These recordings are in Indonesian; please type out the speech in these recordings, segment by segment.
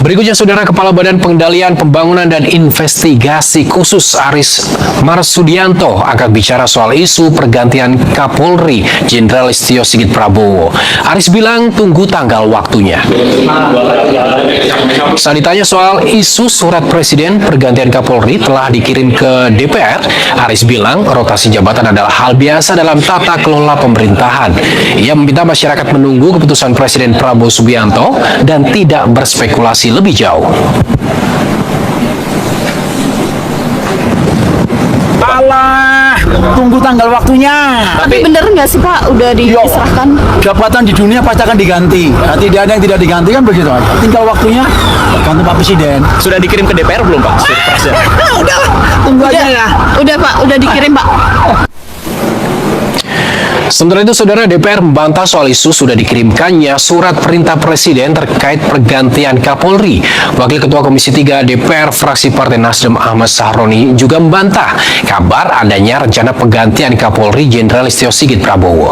Berikutnya, Saudara, Kepala Badan Pengendalian Pembangunan dan Investigasi Khusus Aris Marsudianto angkat bicara soal isu pergantian Kapolri Jenderal Listio Sigit Prabowo. Aris bilang tunggu tanggal waktunya. Saat ditanya soal isu surat Presiden pergantian Kapolri telah dikirim ke DPR, Aris bilang rotasi jabatan adalah hal biasa dalam tata kelola pemerintahan. Ia meminta masyarakat menunggu keputusan Presiden Prabowo Subianto dan tidak berspekulasi lebih jauh. Alah, tunggu tanggal waktunya. Tapi bener nggak sih Pak, udah diserahkan? Jabatan di dunia pasti akan diganti. Tidak ada yang tidak diganti kan begitu aja. Tinggal waktunya ganti Pak Presiden. Sudah dikirim ke DPR belum Pak? Udah, tunggu aja ya. Udah Pak, udah dikirim Pak. Sementara itu, Saudara, DPR membantah soal isu sudah dikirimkannya surat perintah Presiden terkait pergantian Kapolri. Wakil Ketua Komisi 3 DPR fraksi Partai Nasdem Ahmad Sahroni juga membantah kabar adanya rencana penggantian Kapolri Jenderal Listio Sigit Prabowo.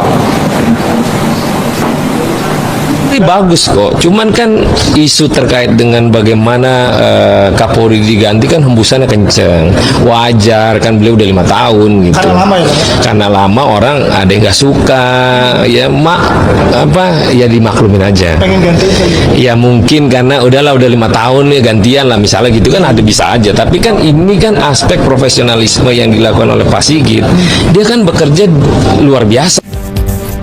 Bagus kok, cuman kan isu terkait dengan bagaimana Kapolri diganti kan hembusannya kenceng, wajar kan, beliau udah 5 tahun gitu. Karena lama ya? Karena lama, orang ada yang nggak suka, ya ya dimaklumin aja. Pengen ganti? Ya mungkin karena udah 5 tahun ya, gantian lah misalnya gitu kan, ada bisa aja. Tapi kan ini kan aspek profesionalisme yang dilakukan oleh Pak Sigit, dia kan bekerja luar biasa.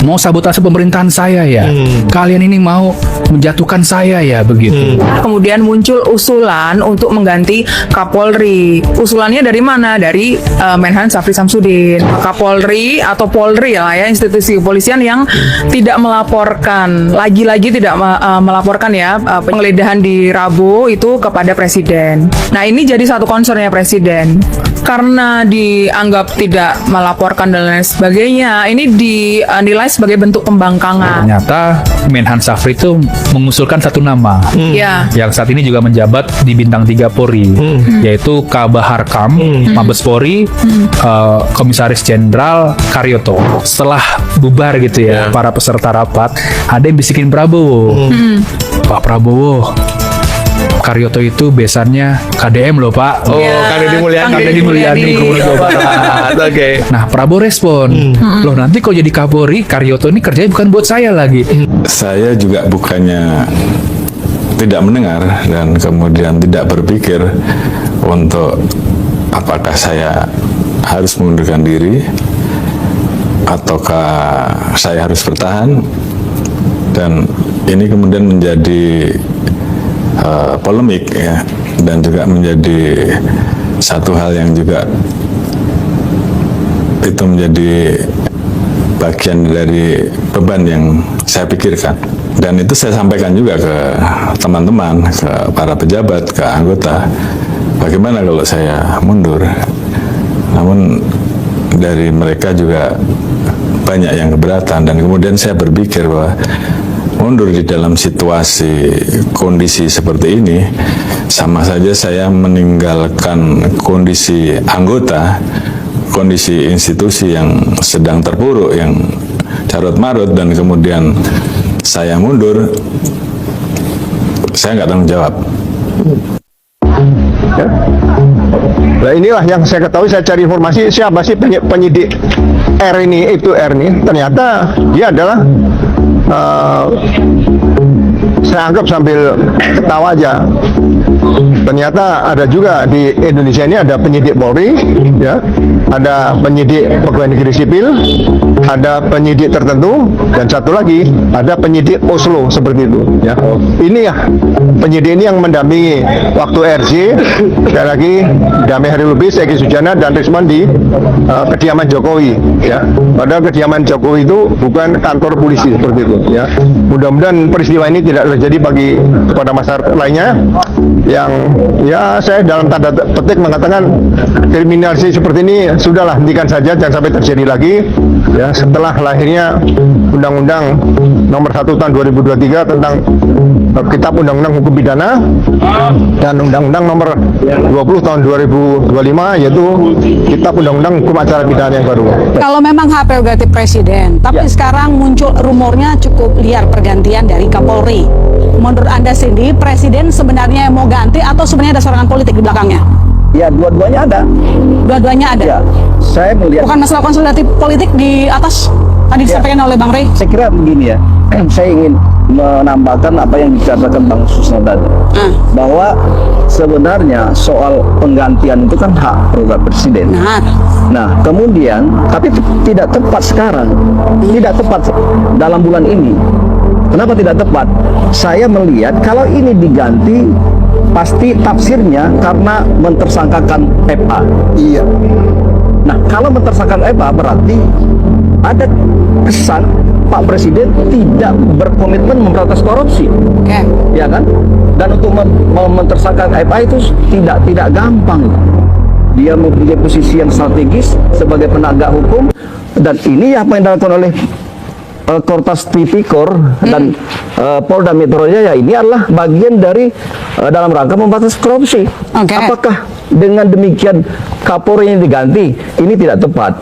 Mau sabotase pemerintahan saya ya, kalian ini mau menjatuhkan saya ya, begitu. Kemudian muncul usulan untuk mengganti Kapolri. Usulannya dari mana? Dari Menhan Syafri Samsudin. Kapolri atau Polri lah ya, institusi kepolisian yang tidak melaporkan, lagi-lagi tidak melaporkan ya penggeledahan di Rabu itu kepada Presiden. Nah, ini jadi satu concernnya Presiden. Karena dianggap tidak melaporkan dan lain sebagainya, ini dinilai sebagai bentuk pembangkangan. Ternyata Menhan Syafri itu mengusulkan satu nama yang saat ini juga menjabat di Bintang 3 Polri, yaitu Kabahar Kam, Mabes Polri, Komisaris Jenderal Karyoto. Setelah bubar gitu ya, para peserta rapat, ada yang bisikin Prabowo. Pak Prabowo, Karyoto itu besannya KDM loh Pak. Oh, KDM Mulyani Gubernur Jawa Barat. Oke. Nah, Prabowo respon, loh nanti kalau jadi Kapolri, Karyoto ini kerjanya bukan buat saya lagi. Saya juga bukannya tidak mendengar dan kemudian tidak berpikir untuk apakah saya harus mengundurkan diri ataukah saya harus bertahan, dan ini kemudian menjadi polemik ya, dan juga menjadi satu hal yang juga itu menjadi bagian dari beban yang saya pikirkan, dan itu saya sampaikan juga ke teman-teman, ke para pejabat, ke anggota, bagaimana kalau saya mundur. Namun dari mereka juga banyak yang keberatan, dan kemudian saya berpikir bahwa mundur di dalam situasi kondisi seperti ini sama saja saya meninggalkan kondisi anggota, kondisi institusi yang sedang terpuruk, yang carut marut, dan kemudian saya mundur, saya nggak tanggung jawab. Nah, inilah yang saya ketahui, saya cari informasi siapa sih penyidik R ini, ternyata dia adalah saya anggap sambil ketawa aja, ternyata ada juga di Indonesia ini ada penyidik Polri ya, ada penyidik pegawai negeri sipil, ada penyidik tertentu, dan satu lagi ada penyidik Oslo seperti itu ya. Ini ya penyidik ini yang mendampingi waktu RJ, sekali lagi Damai Hari Lubis, Egi Sujana, dan Risman di kediaman Jokowi ya. Padahal kediaman Jokowi itu bukan kantor polisi seperti itu ya. Mudah-mudahan peristiwa ini tidak terjadi bagi kepada masyarakat lainnya yang ya, saya dalam tanda petik mengatakan kriminalisasi seperti ini sudahlah, hentikan saja, jangan sampai terjadi lagi ya, setelah lahirnya Undang-Undang Nomor 1 Tahun 2023 tentang Kitab Undang-Undang Hukum Pidana dan Undang-Undang Nomor 20 Tahun 2025 yaitu Kitab Undang-Undang Hukum Acara Pidana yang baru. Kalau memang hak prerogatif Presiden, tapi sekarang muncul rumornya cukup liar pergantian dari Kapolri. menurut Anda Cindy, Presiden sebenarnya yang mau ganti atau sebenarnya ada serangan politik di belakangnya? Ya, dua-duanya ada. Dua-duanya ada? Ya, saya melihat... Bukan masalah konsolidasi politik di atas, tadi disampaikan oleh Bang Rey? Saya kira begini ya, saya ingin menambahkan apa yang dikatakan Bang Susno tadi. Bahwa sebenarnya soal penggantian itu kan hak prerogatif Presiden. Nah, kemudian, tapi tidak tepat sekarang. Tidak tepat dalam bulan ini. Kenapa tidak tepat? Saya melihat kalau ini diganti, pasti tafsirnya karena mentersangkakan FA. Iya. Nah, kalau mentersangkakan FA berarti ada kesan Pak Presiden tidak berkomitmen memberantas korupsi. Ya kan? Dan untuk mentersangkakan FA itu tidak gampang. Dia mempunyai posisi yang strategis sebagai penegak hukum, dan ini apa yang dilakukan oleh Kortas Tipikor dan Polda Metro Jaya ini adalah bagian dari dalam rangka memberantas korupsi. Apakah dengan demikian Kapolri yang diganti ini tidak tepat?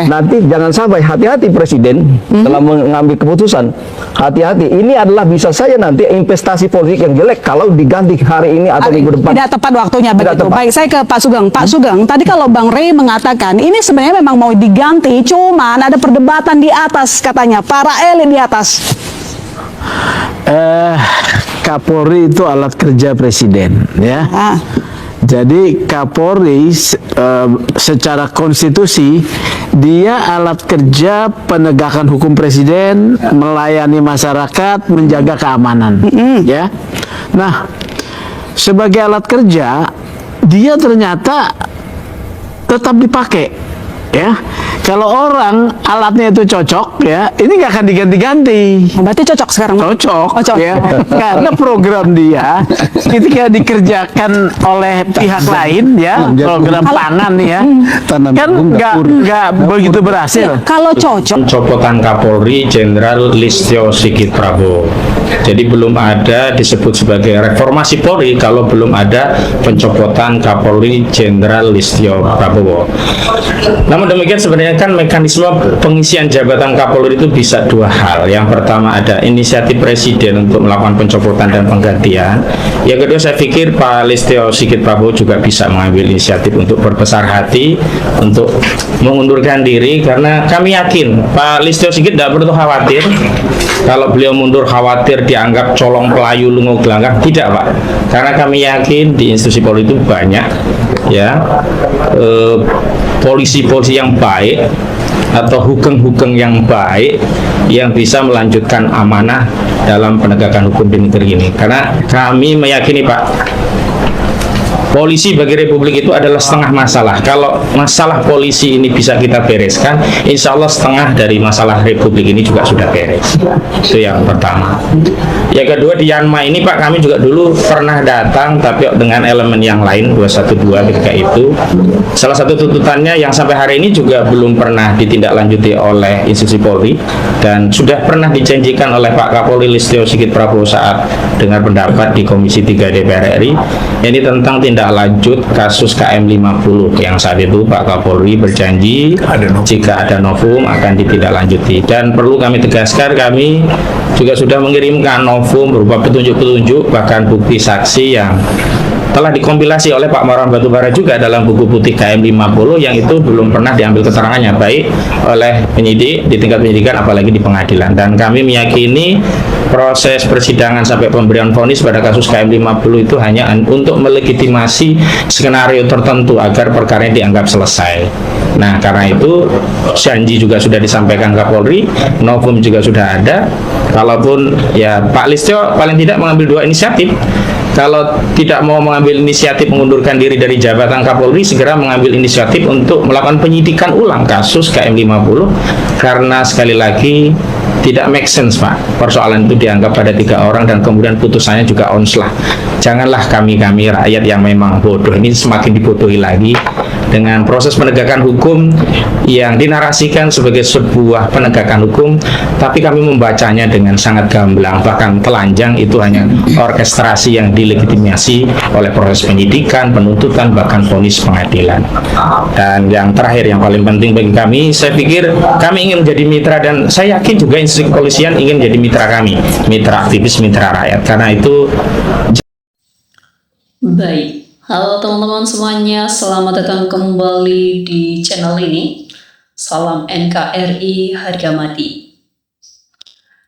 Nanti jangan sampai, hati-hati Presiden dalam mengambil keputusan. Hati-hati, ini adalah bisa saja nanti investasi politik yang jelek kalau diganti hari ini atau minggu depan. Tidak tepat waktunya begitu. Baik, saya ke Pak Sugeng. Pak Sugeng, tadi kalau Bang Rey mengatakan ini sebenarnya memang mau diganti, cuman ada perdebatan di atas katanya, para elit di atas. Kapolri itu alat kerja Presiden, ya. Jadi Kapolri secara konstitusi dia alat kerja penegakan hukum Presiden, melayani masyarakat, menjaga keamanan, ya. Nah, sebagai alat kerja dia ternyata tetap dipakai, ya. Kalau orang alatnya itu cocok, ya, ini nggak akan diganti-ganti. Berarti cocok sekarang? Cocok, ya. Karena program dia ketika dikerjakan oleh pihak lain, ya, program pangan, ya, kan nggak begitu berhasil. Kalau cocok. Pencopotan Kapolri Jenderal Listio Sigit Prabowo. Jadi belum ada disebut sebagai reformasi Polri kalau belum ada pencopotan Kapolri Jenderal Listio Prabowo. Namun demikian sebenarnya kan mekanisme pengisian jabatan Kapolri itu bisa dua hal. Yang pertama ada inisiatif Presiden untuk melakukan pencopotan dan penggantian. Yang kedua saya pikir Pak Listio Sigit Prabowo juga bisa mengambil inisiatif untuk berbesar hati untuk mengundurkan diri, karena kami yakin Pak Listio Sigit tidak perlu khawatir kalau beliau mundur, khawatir dianggap colong pelayu lungo gelanggang. Tidak, Pak, karena kami yakin di institusi Polri itu banyak, ya, polisi-polisi yang baik atau hugeng-hugeng yang baik yang bisa melanjutkan amanah dalam penegakan hukum di negeri ini. Karena kami meyakini, Pak, polisi bagi Republik itu adalah setengah masalah. Kalau masalah polisi ini bisa kita bereskan, insya Allah setengah dari masalah Republik ini juga sudah beres. Itu yang pertama. Yang kedua, di Yanma ini Pak, kami juga dulu pernah datang, tapi dengan elemen yang lain, 212 ketika itu. Salah satu tuntutannya yang sampai hari ini juga belum pernah ditindaklanjuti oleh institusi Polri, dan sudah pernah dijanjikan oleh Pak Kapolri Listio Sigit Prabowo saat dengar pendapat di Komisi 3 DPR RI, ini tentang tindak lanjut kasus KM50 yang saat itu Pak Kapolri berjanji jika ada novum akan ditindaklanjuti. Dan perlu kami tegaskan, kami juga sudah mengirimkan novum berupa petunjuk-petunjuk bahkan bukti saksi yang telah dikompilasi oleh Pak Marwan Batubara juga dalam buku putih KM50 yang itu belum pernah diambil keterangannya baik oleh penyidik di tingkat penyidikan apalagi di pengadilan. Dan kami meyakini proses persidangan sampai pemberian vonis pada kasus KM50 itu hanya untuk melegitimasi skenario tertentu agar perkara ini dianggap selesai. Nah, karena itu janji juga sudah disampaikan Kapolri, novum juga sudah ada. Kalaupun ya Pak Listio paling tidak mengambil dua inisiatif. Kalau tidak mau mengambil inisiatif mengundurkan diri dari jabatan Kapolri, segera mengambil inisiatif untuk melakukan penyidikan ulang kasus KM50, karena sekali lagi tidak make sense, Pak. Persoalan itu dianggap pada 3 orang dan kemudian putusannya juga onslah. Janganlah kami rakyat yang memang bodoh ini semakin dibodohi lagi dengan proses penegakan hukum yang dinarasikan sebagai sebuah penegakan hukum, tapi kami membacanya dengan sangat gamblang, bahkan telanjang. Itu hanya orkestrasi yang dilegitimasi oleh proses penyidikan, penuntutan, bahkan vonis pengadilan. Dan yang terakhir, yang paling penting bagi kami, saya pikir kami ingin menjadi mitra, dan saya yakin juga institusi kepolisian ingin menjadi mitra kami, mitra aktivis, mitra rakyat. Karena itu baik, halo teman-teman semuanya, selamat datang kembali di channel ini. Salam NKRI harga mati.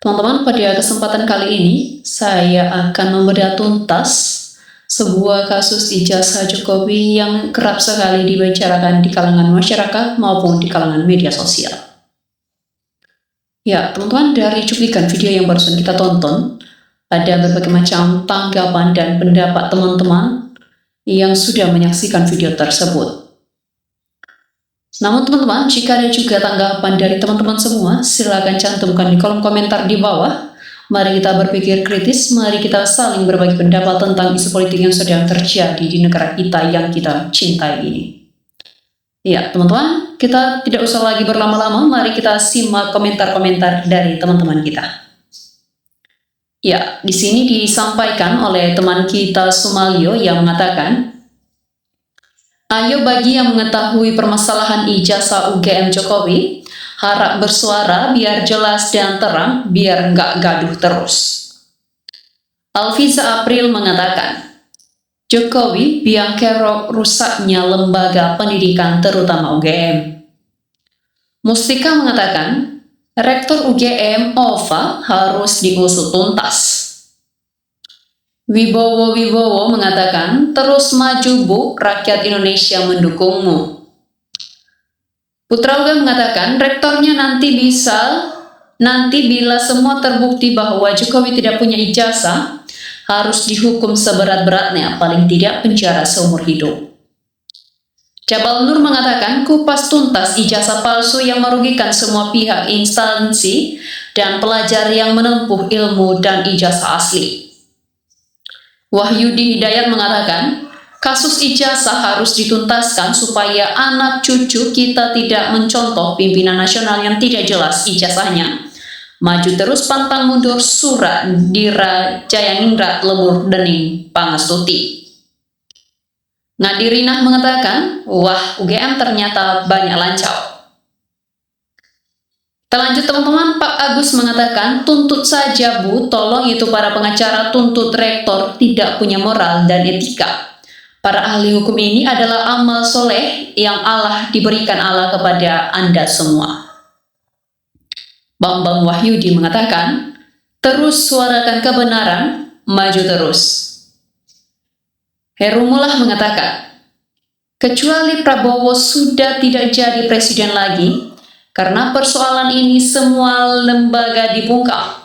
Teman-teman, pada kesempatan kali ini saya akan membedah tuntas sebuah kasus ijazah Jokowi yang kerap sekali dibicarakan di kalangan masyarakat maupun di kalangan media sosial. Ya, teman-teman, dari cuplikan video yang barusan kita tonton, ada berbagai macam tanggapan dan pendapat teman-teman yang sudah menyaksikan video tersebut. Namun teman-teman, jika ada juga tanggapan dari teman-teman semua, silakan cantumkan di kolom komentar di bawah. Mari kita berpikir kritis, mari kita saling berbagi pendapat tentang isu politik yang sedang terjadi di negara kita yang kita cintai ini. Ya, teman-teman, kita tidak usah lagi berlama-lama, mari kita simak komentar-komentar dari teman-teman kita. Ya, di sini disampaikan oleh teman kita Sumalyo yang mengatakan, ayo bagi yang mengetahui permasalahan ijazah UGM Jokowi, harap bersuara biar jelas dan terang, biar nggak gaduh terus. Alfiza April mengatakan, Jokowi biang kerok rusaknya lembaga pendidikan terutama UGM. Mustika mengatakan, Rektor UGM OVA harus diusut tuntas. Wibowo mengatakan, terus maju Bu, rakyat Indonesia mendukungmu. Putra Uga mengatakan, rektornya nanti bila semua terbukti bahwa Jokowi tidak punya ijazah, harus dihukum seberat-beratnya, paling tidak penjara seumur hidup. Jabal Nur mengatakan, kupas tuntas ijazah palsu yang merugikan semua pihak, instansi, dan pelajar yang menempuh ilmu dan ijazah asli. Wahyudi Hidayat mengatakan, kasus ijazah harus dituntaskan supaya anak cucu kita tidak mencontoh pimpinan nasional yang tidak jelas ijazahnya. Maju terus pantang mundur surat Dira Jayaningrat Lebur Dening Pangastuti. Ngadirinah mengatakan, wah UGM ternyata banyak lancau. Terlanjut teman-teman, Pak Agus mengatakan, tuntut saja Bu, tolong itu para pengacara tuntut rektor tidak punya moral dan etika. Para ahli hukum ini adalah amal soleh yang diberikan Allah kepada Anda semua. Bambang Wahyudi mengatakan, terus suarakan kebenaran, maju terus. Herumullah mengatakan, kecuali Prabowo sudah tidak jadi presiden lagi, karena persoalan ini semua lembaga dibungkam.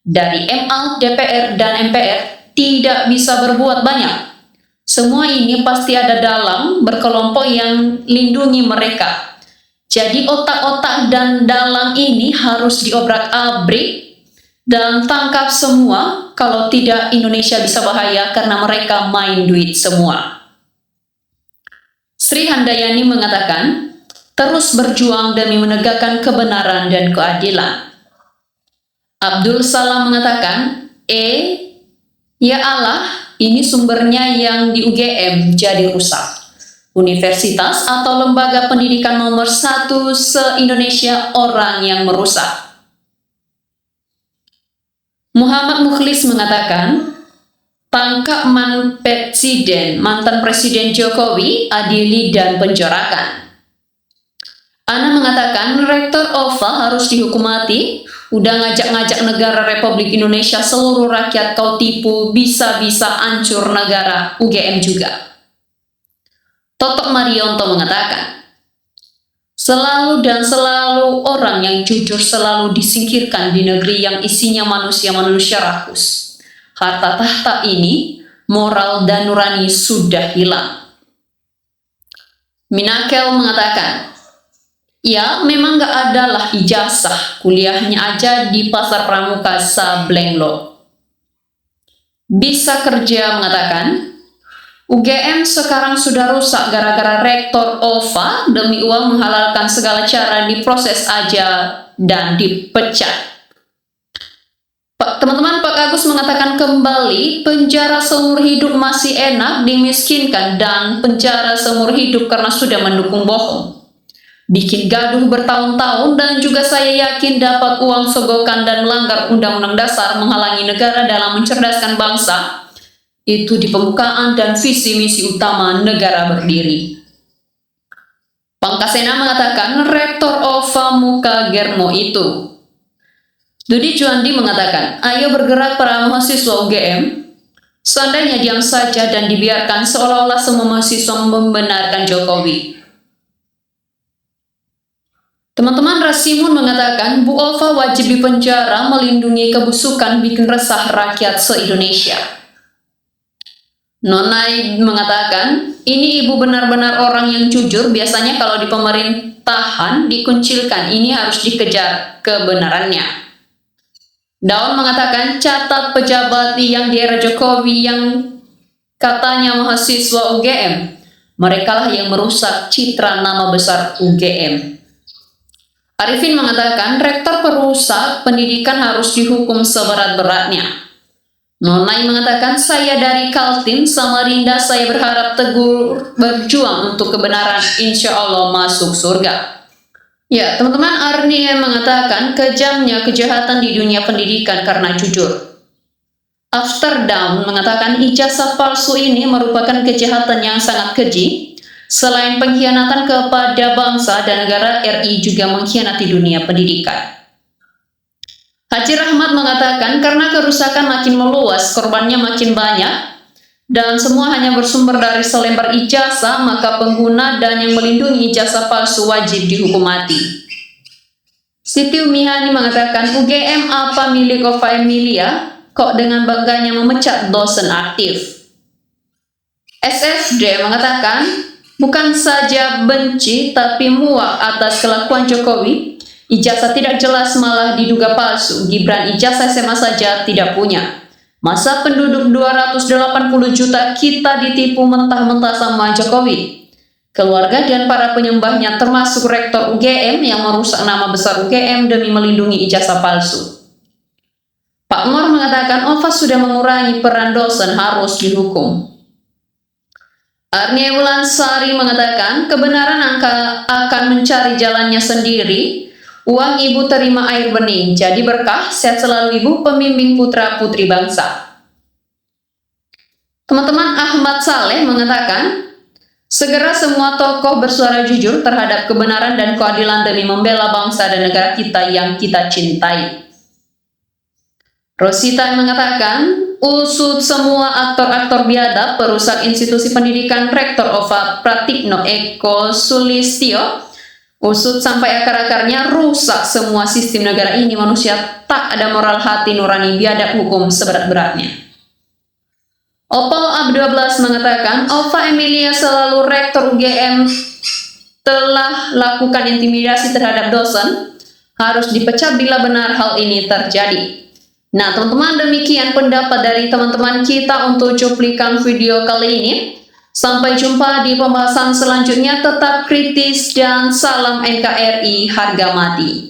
Dari MA, DPR, dan MPR tidak bisa berbuat banyak. Semua ini pasti ada dalang berkelompok yang lindungi mereka. Jadi otak-otak dan dalang ini harus diobrak-abrik dan tangkap semua, kalau tidak Indonesia bisa bahaya karena mereka main duit semua. Sri Handayani mengatakan, terus berjuang demi menegakkan kebenaran dan keadilan. Abdul Salam mengatakan, ya Allah, ini sumbernya yang di UGM jadi rusak. Universitas atau lembaga pendidikan nomor 1 se-Indonesia orang yang merusak. Muhammad Mukhlis mengatakan, tangkap mantan Presiden Jokowi, adili dan penjarakan. Ana mengatakan, Rektor OVA harus dihukum mati, udah ngajak-ngajak negara Republik Indonesia seluruh rakyat kau tipu, bisa-bisa hancur negara UGM juga. Totok Marionto mengatakan, selalu orang yang jujur selalu disingkirkan di negeri yang isinya manusia-manusia rakus. Harta tahta ini, moral dan nurani sudah hilang. Minakel mengatakan, ya memang gak adalah ijazah, kuliahnya aja di Pasar Pramuka Sablenglo. Bisa Kerja mengatakan, UGM sekarang sudah rusak gara-gara rektor OVA demi uang menghalalkan segala cara diproses aja dan dipecat. Teman-teman, Pak Agus mengatakan kembali, penjara seumur hidup masih enak dimiskinkan dan penjara seumur hidup karena sudah mendukung bohong. Bikin gaduh bertahun-tahun dan juga saya yakin dapat uang sogokan dan melanggar Undang-Undang Dasar menghalangi negara dalam mencerdaskan bangsa. Itu di pembukaan dan visi misi utama negara berdiri. Pangkasena mengatakan Rektor OVA muka Germo itu. Dudi Juandi mengatakan, ayo bergerak para mahasiswa UGM. Seandainya diam saja dan dibiarkan seolah-olah semua mahasiswa membenarkan Jokowi. Teman-teman, Rasimun mengatakan Bu Ova wajib dipenjara melindungi kebusukan bikin resah rakyat se-Indonesia. Nonai mengatakan, ini ibu benar-benar orang yang jujur, biasanya kalau di pemerintahan dikuncilkan, ini harus dikejar kebenarannya. Daun mengatakan, catat pejabat yang di era Jokowi yang katanya mahasiswa UGM, merekalah yang merusak citra nama besar UGM. Arifin mengatakan, rektor perusak pendidikan harus dihukum seberat-beratnya. Nonai mengatakan, saya dari Kaltim Samarinda, saya berharap teguh berjuang untuk kebenaran, insya Allah masuk surga. Ya, teman-teman, Arnie mengatakan kejamnya kejahatan di dunia pendidikan karena jujur. Amsterdam mengatakan ijazah palsu ini merupakan kejahatan yang sangat keji. Selain pengkhianatan kepada bangsa dan negara, RI juga mengkhianati dunia pendidikan. Haji Rahmat mengatakan karena kerusakan makin meluas, korbannya makin banyak, dan semua hanya bersumber dari selembar ijazah, maka pengguna dan yang melindungi ijazah palsu wajib dihukum mati. Siti Umihani mengatakan UGM apa milik Ova Emilia, kok dengan bangganya memecat dosen aktif. SFD mengatakan bukan saja benci tapi muak atas kelakuan Jokowi. Ijazah tidak jelas malah diduga palsu. Gibran ijazah SMA saja tidak punya. Masa penduduk 280 juta kita ditipu mentah-mentah sama Jokowi. Keluarga dan para penyembahnya termasuk rektor UGM yang merusak nama besar UGM demi melindungi ijazah palsu. Pak Mor mengatakan Ova sudah mengurangi peran dosen, harus dihukum. Arnie Wulansari mengatakan kebenaran akan mencari jalannya sendiri. Uang ibu terima air bening, jadi berkah, sehat selalu ibu, pembimbing putra-putri bangsa. Teman-teman, Ahmad Saleh mengatakan, segera semua tokoh bersuara jujur terhadap kebenaran dan keadilan demi membela bangsa dan negara kita yang kita cintai. Rosita mengatakan, usut semua aktor-aktor biadab, perusak institusi pendidikan, Rektor Ova Pratikno Eko Sulistyo, usut sampai akar-akarnya, rusak semua sistem negara ini, manusia tak ada moral hati nurani, biadab hukum seberat-beratnya. Opal Ab12 mengatakan, Ova Emilia selalu rektor UGM telah lakukan intimidasi terhadap dosen, harus dipecat bila benar hal ini terjadi. Nah teman-teman, demikian pendapat dari teman-teman kita untuk cuplikan video kali ini. Sampai jumpa di pembahasan selanjutnya, tetap kritis dan salam NKRI harga mati.